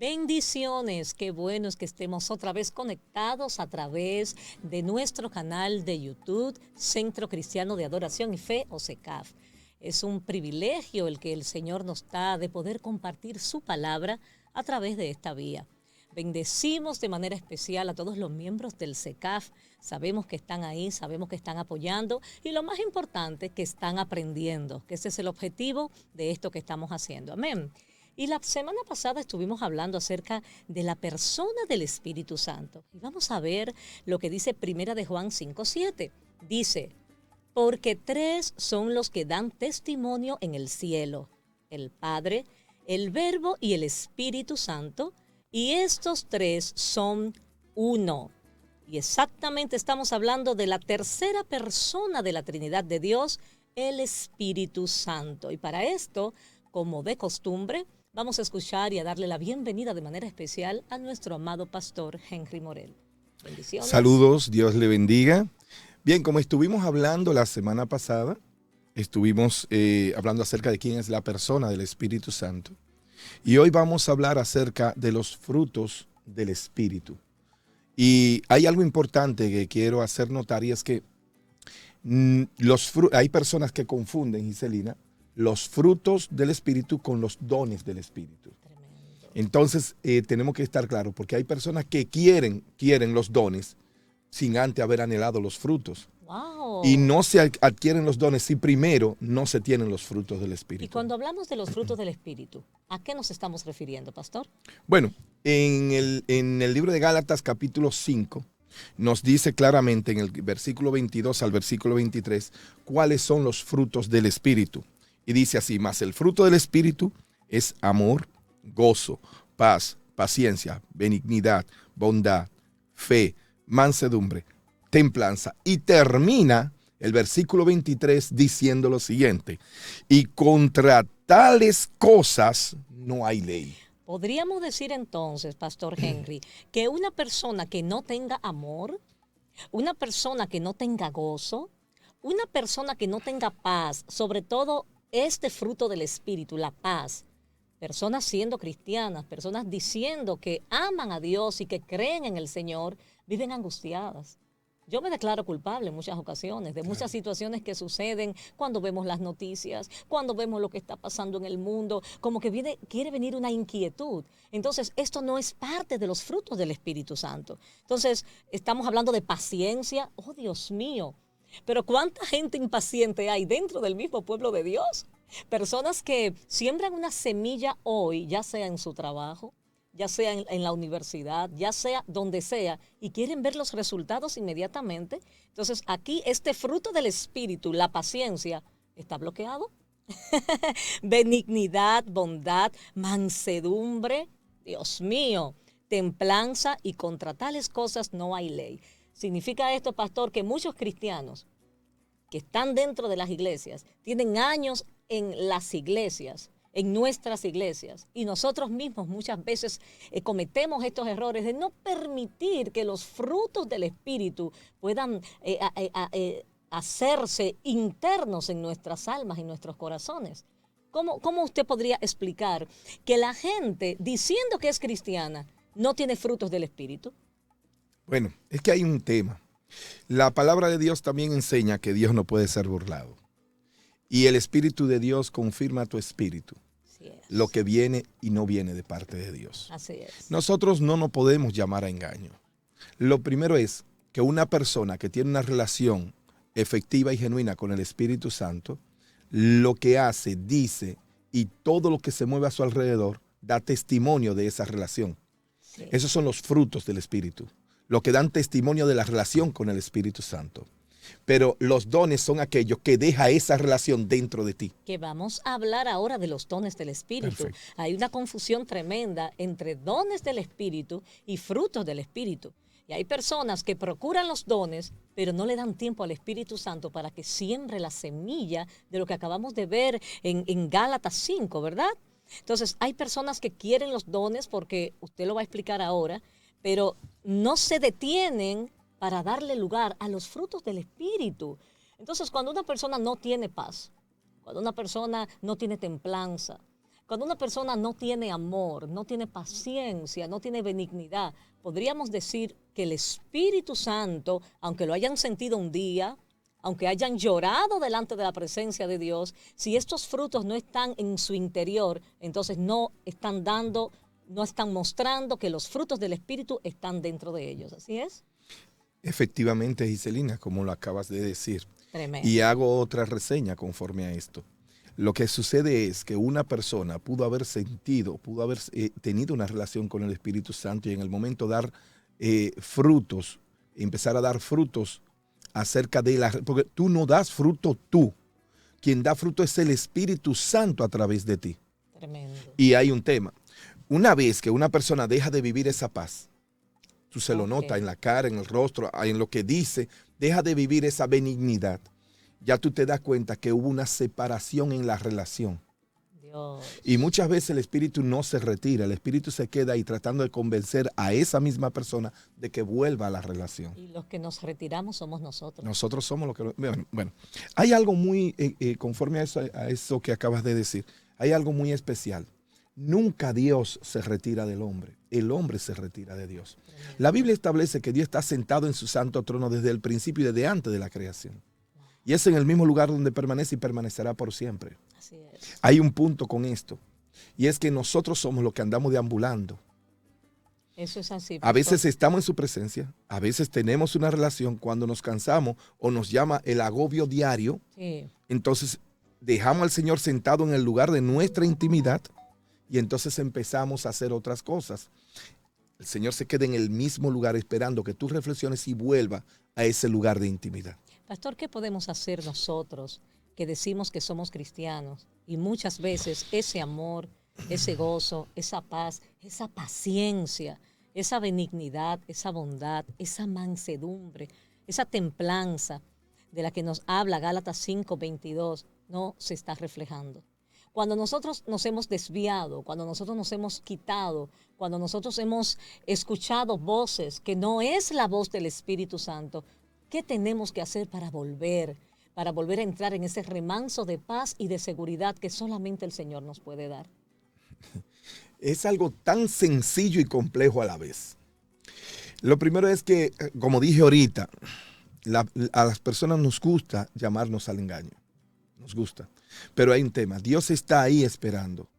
Bendiciones, qué bueno es que estemos otra vez conectados a través de nuestro canal de YouTube, Centro Cristiano de Adoración y Fe, o CECAF. Es un privilegio el que el Señor nos da de poder compartir su palabra a través de esta vía. Bendecimos de manera especial a todos los miembros del CECAF. Sabemos que están ahí, sabemos que están apoyando y lo más importante, que están aprendiendo, que ese es el objetivo de esto que estamos haciendo. Amén. Y la semana pasada estuvimos hablando acerca de la persona del Espíritu Santo. Y vamos a ver lo que dice Primera de Juan 5:7. Dice, porque tres son los que dan testimonio en el cielo, el Padre, el Verbo y el Espíritu Santo, y estos tres son uno. Y exactamente estamos hablando de la tercera persona de la Trinidad de Dios, el Espíritu Santo. Y para esto, como de costumbre, vamos a escuchar y a darle la bienvenida de manera especial a nuestro amado pastor Henry Morel. Bendiciones. Saludos, Dios le bendiga. Bien, como estuvimos hablando la semana pasada, estuvimos hablando acerca de quién es la persona del Espíritu Santo. Y hoy vamos a hablar acerca de los frutos del Espíritu. Y hay algo importante que quiero hacer notar, y es que hay personas que confunden, Giselina, los frutos del Espíritu con los dones del Espíritu. Tremendo. Entonces, tenemos que estar claros, porque hay personas que quieren los dones sin antes haber anhelado los frutos. Wow. Y no se adquieren los dones si primero no se tienen los frutos del Espíritu. Y cuando hablamos de los frutos del Espíritu, ¿a qué nos estamos refiriendo, pastor? Bueno, en el libro de Gálatas capítulo 5, nos dice claramente en el versículo 22 al versículo 23 cuáles son los frutos del Espíritu. Y dice así, mas el fruto del Espíritu es amor, gozo, paz, paciencia, benignidad, bondad, fe, mansedumbre, templanza. Y termina el versículo 23 diciendo lo siguiente, y contra tales cosas no hay ley. Podríamos decir entonces, pastor Henry, que una persona que no tenga amor, una persona que no tenga gozo, una persona que no tenga paz, sobre todo este fruto del Espíritu, la paz, personas siendo cristianas, personas diciendo que aman a Dios y que creen en el Señor, viven angustiadas. Yo me declaro culpable en muchas ocasiones de muchas situaciones que suceden cuando vemos las noticias, cuando vemos lo que está pasando en el mundo, como que quiere venir una inquietud. Entonces, esto no es parte de los frutos del Espíritu Santo. Entonces, estamos hablando de paciencia. Oh, Dios mío. Pero ¿cuánta gente impaciente hay dentro del mismo pueblo de Dios? Personas que siembran una semilla hoy, ya sea en su trabajo, ya sea en la universidad, ya sea donde sea, y quieren ver los resultados inmediatamente. Entonces, aquí este fruto del Espíritu, la paciencia, está bloqueado. Benignidad, bondad, mansedumbre, Dios mío, templanza, y contra tales cosas no hay ley. Significa esto, pastor, que muchos cristianos que están dentro de las iglesias tienen años en las iglesias, en nuestras iglesias, y nosotros mismos muchas veces cometemos estos errores de no permitir que los frutos del Espíritu puedan hacerse internos en nuestras almas y nuestros corazones. ¿Cómo usted podría explicar que la gente, diciendo que es cristiana, no tiene frutos del Espíritu? Bueno, es que hay un tema. La palabra de Dios también enseña que Dios no puede ser burlado. Y el Espíritu de Dios confirma a tu espíritu lo que viene y no viene de parte de Dios. Así es. Nosotros no nos podemos llamar a engaño. Lo primero es que una persona que tiene una relación efectiva y genuina con el Espíritu Santo, lo que hace, dice y todo lo que se mueve a su alrededor da testimonio de esa relación. Sí. Esos son los frutos del Espíritu, lo que dan testimonio de la relación con el Espíritu Santo. Pero los dones son aquellos que deja esa relación dentro de ti. Que vamos a hablar ahora de los dones del Espíritu. Perfecto. Hay una confusión tremenda entre dones del Espíritu y frutos del Espíritu. Y hay personas que procuran los dones, pero no le dan tiempo al Espíritu Santo para que siembre la semilla de lo que acabamos de ver en Gálatas 5, ¿verdad? Entonces, hay personas que quieren los dones porque usted lo va a explicar ahora, pero no se detienen para darle lugar a los frutos del Espíritu. Entonces, cuando una persona no tiene paz, cuando una persona no tiene templanza, Cuando una persona no tiene amor, no tiene paciencia, no tiene benignidad, podríamos decir que el Espíritu Santo, aunque lo hayan sentido un día, aunque hayan llorado delante de la presencia de Dios, si estos frutos no están en su interior, entonces no están mostrando que los frutos del Espíritu están dentro de ellos. ¿Así es? Efectivamente, Giselina, como lo acabas de decir. Tremendo. Y hago otra reseña conforme a esto. Lo que sucede es que una persona pudo haber tenido una relación con el Espíritu Santo y en el momento dar frutos, empezar a dar frutos acerca de porque tú no das fruto tú. Quien da fruto es el Espíritu Santo a través de ti. Tremendo. Y hay un tema. Una vez que una persona deja de vivir esa paz, tú se lo notas en la cara, en el rostro, en lo que dice, deja de vivir esa benignidad. Ya tú te das cuenta que hubo una separación en la relación. Dios. Y muchas veces el espíritu no se retira, el espíritu se queda ahí tratando de convencer a esa misma persona de que vuelva a la relación. Y los que nos retiramos somos nosotros. Nosotros somos los que... Bueno, hay algo muy, conforme a eso que acabas de decir, hay algo muy especial. Nunca Dios se retira del hombre, el hombre se retira de Dios. La Biblia establece que Dios está sentado en su santo trono desde el principio y desde antes de la creación. Y es en el mismo lugar donde permanece y permanecerá por siempre. Así es. Hay un punto con esto, y es que nosotros somos los que andamos deambulando. Eso es así. A veces estamos en su presencia, a veces tenemos una relación, cuando nos cansamos o nos llama el agobio diario, Sí. entonces dejamos al Señor sentado en el lugar de nuestra intimidad y entonces empezamos a hacer otras cosas. El Señor se queda en el mismo lugar esperando que tú reflexiones y vuelva a ese lugar de intimidad. Pastor, ¿qué podemos hacer nosotros que decimos que somos cristianos? Y muchas veces ese amor, ese gozo, esa paz, esa paciencia, esa benignidad, esa bondad, esa mansedumbre, esa templanza de la que nos habla Gálatas 5:22, no se está reflejando. Cuando nosotros nos hemos desviado, cuando nosotros nos hemos quitado, cuando nosotros hemos escuchado voces que no es la voz del Espíritu Santo, ¿qué tenemos que hacer para volver a entrar en ese remanso de paz y de seguridad que solamente el Señor nos puede dar? Es algo tan sencillo y complejo a la vez. Lo primero es que, como dije ahorita, a las personas nos gusta llamarnos al engaño. Nos gusta. Pero hay un tema. Dios está ahí esperando.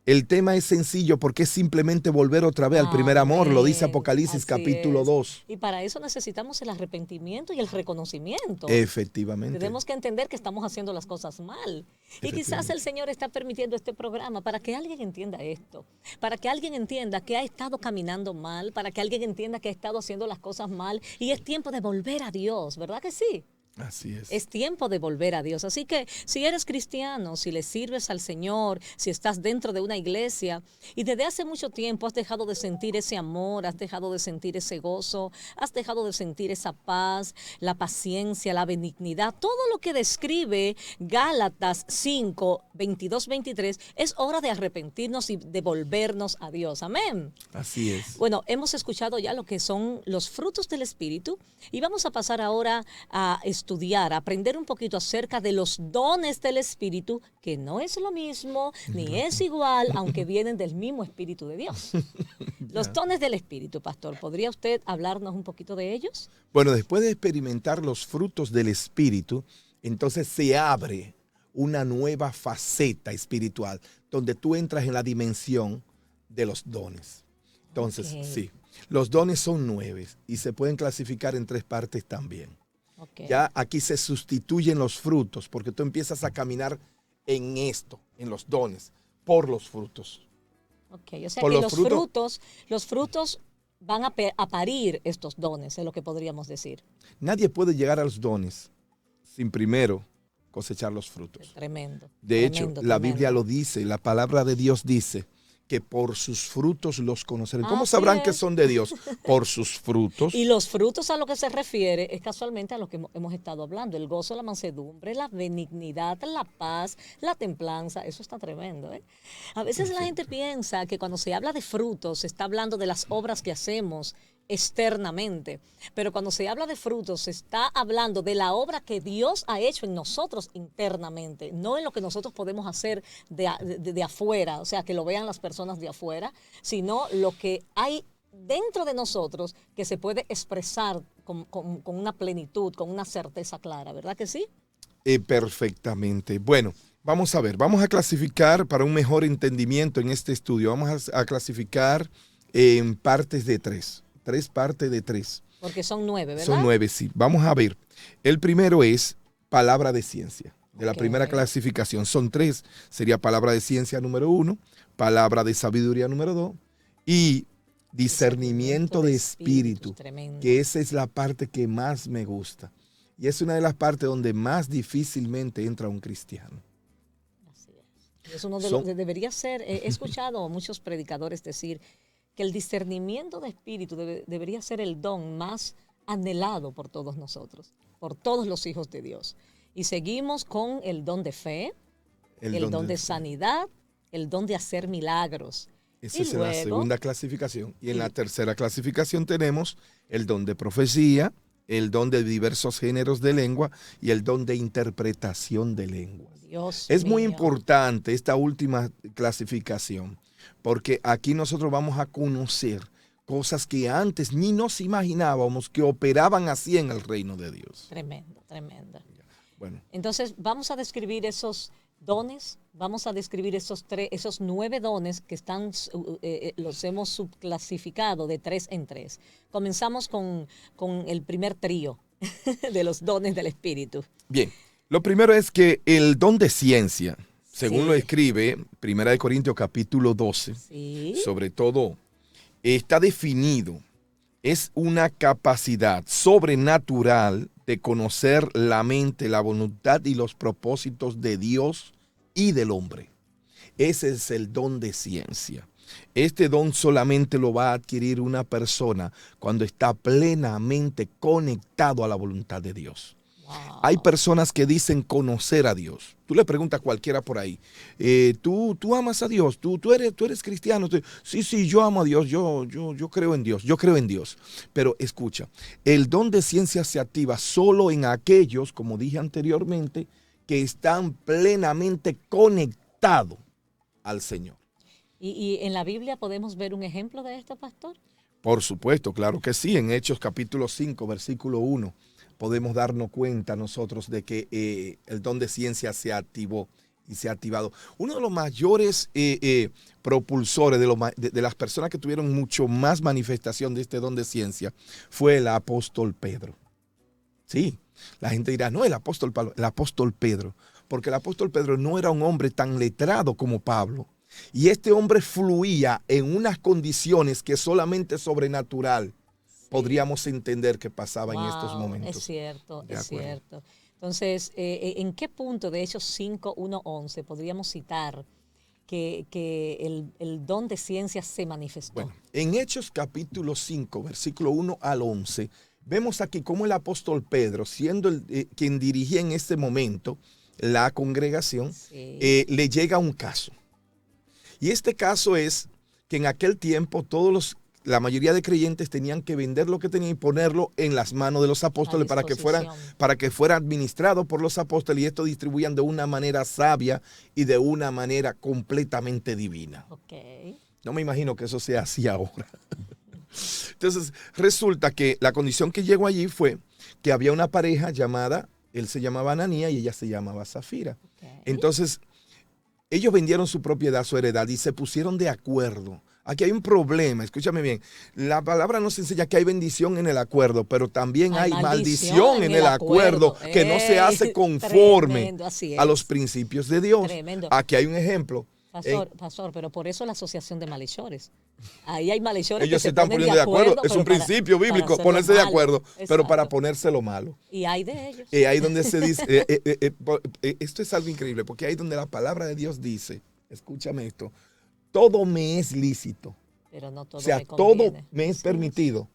El tema es sencillo porque es simplemente volver otra vez al primer amor, lo dice Apocalipsis capítulo 2. Y para eso necesitamos el arrepentimiento y el reconocimiento. Efectivamente. Tenemos que entender que estamos haciendo las cosas mal. Y quizás el Señor está permitiendo este programa para que alguien entienda esto, para que alguien entienda que ha estado caminando mal, para que alguien entienda que ha estado haciendo las cosas mal y es tiempo de volver a Dios, ¿verdad que sí? Así es. Es tiempo de volver a Dios. Así que si eres cristiano, si le sirves al Señor, si estás dentro de una iglesia y desde hace mucho tiempo has dejado de sentir ese amor, has dejado de sentir ese gozo, has dejado de sentir esa paz, la paciencia, la benignidad, todo lo que describe Gálatas 5:22-23, es hora de arrepentirnos y de volvernos a Dios. Amén. Así es. Bueno, hemos escuchado ya lo que son los frutos del Espíritu y vamos a pasar ahora a estudiar, a aprender un poquito acerca de los dones del Espíritu, que no es lo mismo ni es igual, aunque vienen del mismo Espíritu de Dios. Los dones del Espíritu, pastor, ¿podría usted hablarnos un poquito de ellos? Bueno, después de experimentar los frutos del Espíritu, entonces se abre una nueva faceta espiritual donde tú entras en la dimensión de los dones. Entonces, sí, los dones son 9 y se pueden clasificar en 3 partes también. Ya aquí se sustituyen los frutos porque tú empiezas a caminar en esto, en los dones, por los frutos. O sea por que los frutos van a parir estos dones, es lo que podríamos decir. Nadie puede llegar a los dones sin primero cosechar los frutos. Tremendo. De hecho, la Biblia lo dice, la palabra de Dios dice que por sus frutos los conocerán. ¿Cómo sabrán que son de Dios? Por sus frutos. Y los frutos a lo que se refiere es casualmente a lo que hemos estado hablando, el gozo, la mansedumbre, la benignidad, la paz, la templanza. Eso está tremendo, ¿eh? A veces la gente piensa que cuando se habla de frutos se está hablando de las obras que hacemos externamente. Pero cuando se habla de frutos, se está hablando de la obra que Dios ha hecho en nosotros internamente, no en lo que nosotros podemos hacer de afuera, o sea, que lo vean las personas de afuera, sino lo que hay dentro de nosotros que se puede expresar con una plenitud, con una certeza clara, ¿verdad que sí? Perfectamente. Bueno, vamos a ver, vamos a clasificar para un mejor entendimiento en este estudio. Vamos a clasificar en partes de 3 partes de 3. Porque son 9, ¿verdad? Son 9, sí. Vamos a ver. El primero es palabra de ciencia. De la primera clasificación son 3. Sería palabra de ciencia número 1, palabra de sabiduría número 2 y discernimiento de espíritu, que esa es la parte que más me gusta. Y es una de las partes donde más difícilmente entra un cristiano. Así es. Es uno de los que debería ser, he escuchado a muchos predicadores decir que el discernimiento de espíritu debería ser el don más anhelado por todos nosotros, por todos los hijos de Dios. Y seguimos con el don de fe, el don de sanidad, el don de hacer milagros. Esa es la segunda clasificación. Y en la tercera clasificación tenemos el don de profecía, el don de diversos géneros de lengua y el don de interpretación de lenguas. Es muy importante esta última clasificación, porque aquí nosotros vamos a conocer cosas que antes ni nos imaginábamos que operaban así en el reino de Dios. Tremendo, tremendo. Bueno. Entonces vamos a describir esos dones, vamos a describir esos 9 dones que están, los hemos subclasificado de 3 en 3. Comenzamos con el primer trío de los dones del Espíritu. Bien, lo primero es que el don de ciencia, según lo escribe 1 Corintios capítulo 12, sobre todo, está definido, es una capacidad sobrenatural de conocer la mente, la voluntad y los propósitos de Dios y del hombre. Ese es el don de ciencia. Este don solamente lo va a adquirir una persona cuando está plenamente conectado a la voluntad de Dios. Wow. Hay personas que dicen conocer a Dios. Tú le preguntas a cualquiera por ahí, ¿tú amas a Dios? ¿Tú eres cristiano? Sí, yo amo a Dios, yo creo en Dios, yo creo en Dios. Pero escucha, el don de ciencia se activa solo en aquellos, como dije anteriormente, que están plenamente conectados al Señor. ¿Y en la Biblia podemos ver un ejemplo de esto, pastor? Por supuesto, claro que sí. En Hechos capítulo 5, versículo 1. Podemos darnos cuenta nosotros de que el don de ciencia se activó y se ha activado. Uno de los mayores propulsores de las personas que tuvieron mucho más manifestación de este don de ciencia fue el apóstol Pedro. Sí, la gente dirá, no, el apóstol Pedro, porque el apóstol Pedro no era un hombre tan letrado como Pablo. Y este hombre fluía en unas condiciones que solamente sobrenatural podríamos entender que pasaba en estos momentos. Es cierto, es cierto. Entonces, ¿en qué punto de Hechos 5, 1, 11 podríamos citar que el don de ciencia se manifestó? Bueno, en Hechos capítulo 5, versículo 1 al 11, vemos aquí cómo el apóstol Pedro, siendo quien dirigía en este momento la congregación, le llega un caso. Y este caso es que en aquel tiempo la mayoría de creyentes tenían que vender lo que tenían y ponerlo en las manos de los apóstoles para que fuera administrado por los apóstoles y esto distribuían de una manera sabia y de una manera completamente divina. Okay. No me imagino que eso sea así ahora. Entonces, resulta que la condición que llegó allí fue que había una pareja llamada, él se llamaba Ananías y ella se llamaba Zafira. Okay. Entonces, ellos vendieron su propiedad, su heredad y se pusieron de acuerdo. Aquí hay un problema, escúchame bien. La palabra nos enseña que hay bendición en el acuerdo, pero también hay maldición en el acuerdo que no se hace conforme a los principios de Dios. Tremendo. Aquí hay un ejemplo. Pastor, pero por eso la asociación de malhechores. Ahí hay malhechores ellos que se están poniendo de acuerdo. Es un principio bíblico, ponerse de acuerdo, pero para ponerse lo malo. Y hay de ellos. Ahí donde se dice, esto es algo increíble, porque ahí donde la palabra de Dios dice, escúchame esto, todo me es lícito. Pero no todo me conviene. Todo me es permitido.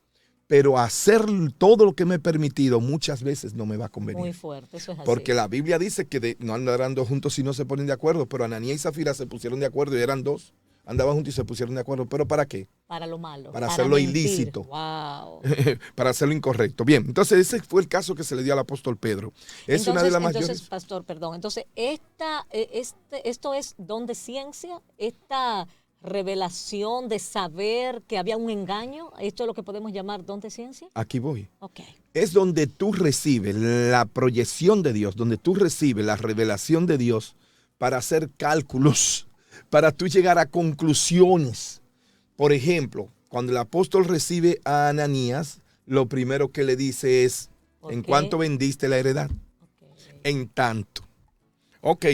Pero hacer todo lo que me he permitido muchas veces no me va a convenir. Muy fuerte, eso es así. Porque la Biblia dice que no andarán dos juntos si no se ponen de acuerdo, pero Ananías y Zafira se pusieron de acuerdo y eran dos. andaban juntos y se pusieron de acuerdo. ¿Pero para qué? Para lo malo. Para hacerlo mentir. ilícito. Wow. Para hacerlo incorrecto. Bien, entonces ese fue el caso que se le dio al apóstol Pedro. Es una de las mayores... Entonces, pastor, perdón. Entonces, esto es don de ciencia, esta revelación de saber que había un engaño, ¿esto es lo que podemos llamar don de ciencia? Aquí voy. Ok. Es donde tú recibes la proyección de Dios, donde tú recibes la revelación de Dios para hacer cálculos, para tú llegar a conclusiones. Por ejemplo, cuando el apóstol recibe a Ananías, lo primero que le dice es, ¿en cuánto vendiste la heredad? Okay. En tanto. Ok.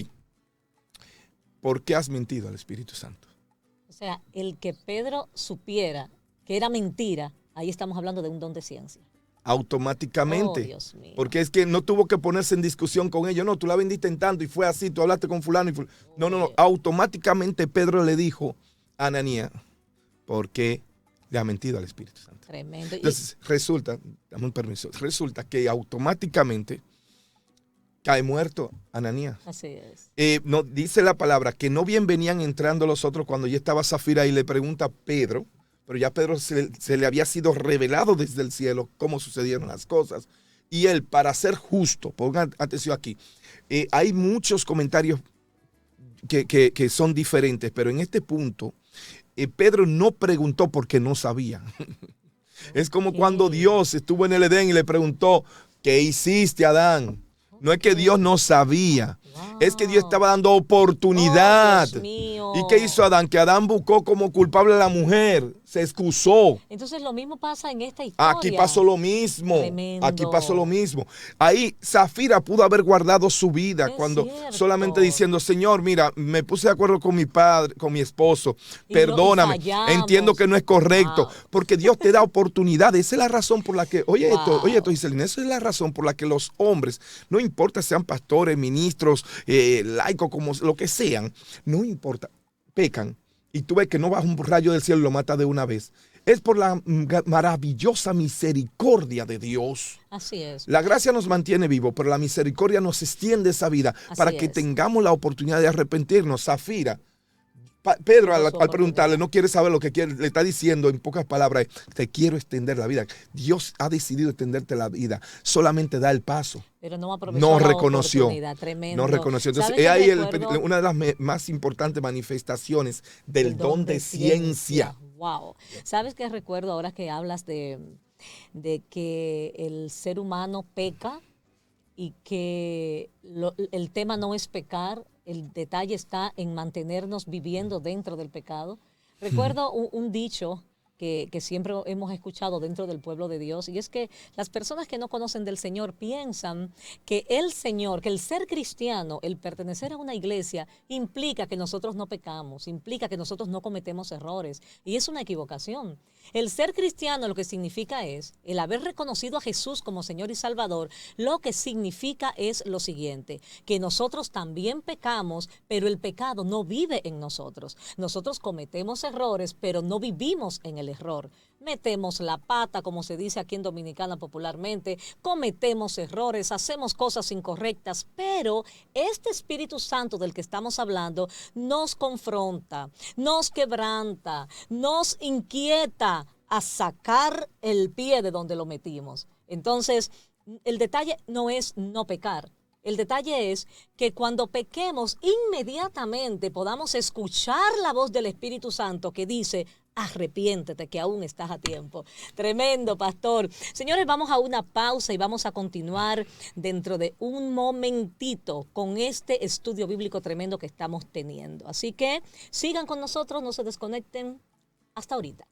¿Por qué has mentido al Espíritu Santo? O sea, el que Pedro supiera que era mentira, ahí estamos hablando de un don de ciencia. Automáticamente. Oh, Dios mío. Porque es que no tuvo que ponerse en discusión con ellos. No, tú la vendiste en tanto y fue así, tú hablaste con fulano y fulano. No. Automáticamente Pedro le dijo a Ananías, ¿por qué le ha mentido al Espíritu Santo? Tremendo. Entonces resulta, dame un permiso, resulta que automáticamente cae muerto Ananías. Así es. No, dice la palabra que no bien venían entrando los otros cuando ya estaba Zafira y le pregunta a Pedro, pero ya Pedro se le había sido revelado desde el cielo cómo sucedieron las cosas. Y él, para ser justo, pongan atención aquí, hay muchos comentarios que son diferentes, pero en este punto, Pedro no preguntó porque no sabía. Es como cuando Dios estuvo en el Edén y le preguntó, ¿qué hiciste, Adán? No es que Dios no sabía, es que Dios estaba dando oportunidad. Oh, Dios mío. ¿Y qué hizo Adán? Que Adán buscó como culpable a la mujer, se excusó. Entonces lo mismo pasa en esta historia. Aquí pasó lo mismo. Tremendo. Aquí pasó lo mismo. Ahí Zafira pudo haber guardado su vida cuando cierto. solamente diciendo, Señor, mira, me puse de acuerdo con mi padre, con mi esposo, perdóname, entiendo que no es correcto, wow, porque Dios te da oportunidades. Esa es la razón por la que, oye esto, Giselina, esa es la razón por la que los hombres, no importa sean pastores, ministros, laicos, como lo que sean, no importa, pecan. Y tú ves que no baja un rayo del cielo y lo mata de una vez. Es por la maravillosa misericordia de Dios. Así es. La gracia nos mantiene vivos, pero la misericordia nos extiende esa vida para que tengamos la oportunidad de arrepentirnos. Zafira, Pedro al preguntarle, no quiere saber lo que quiere, le está diciendo en pocas palabras, te quiero extender la vida. Dios ha decidido extenderte la vida, solamente da el paso. Pero no aprovechó no la reconoció, oportunidad. Tremendo. no reconoció. Entonces, es ahí una de las más importantes manifestaciones del don de ciencia. Wow. ¿Sabes qué recuerdo ahora que hablas de que el ser humano peca y que el tema no es pecar, el detalle está en mantenernos viviendo dentro del pecado? Recuerdo un dicho que siempre hemos escuchado dentro del pueblo de Dios, y es que las personas que no conocen del Señor piensan que el Señor, que el ser cristiano, el pertenecer a una iglesia, implica que nosotros no pecamos, implica que nosotros no cometemos errores, y es una equivocación. El ser cristiano lo que significa es el haber reconocido a Jesús como Señor y Salvador. Lo que significa es lo siguiente, que nosotros también pecamos, pero el pecado no vive en nosotros. Nosotros cometemos errores, pero no vivimos en el error. Metemos la pata, como se dice aquí en Dominicana popularmente, cometemos errores, hacemos cosas incorrectas, pero este Espíritu Santo del que estamos hablando nos confronta, nos quebranta, nos inquieta a sacar el pie de donde lo metimos. Entonces, el detalle no es no pecar. El detalle es que cuando pequemos, inmediatamente podamos escuchar la voz del Espíritu Santo que dice, arrepiéntete, que aún estás a tiempo. Tremendo, pastor. Señores, vamos a una pausa y vamos a continuar dentro de un momentito con este estudio bíblico tremendo que estamos teniendo. Así que sigan con nosotros, no se desconecten. Hasta ahorita.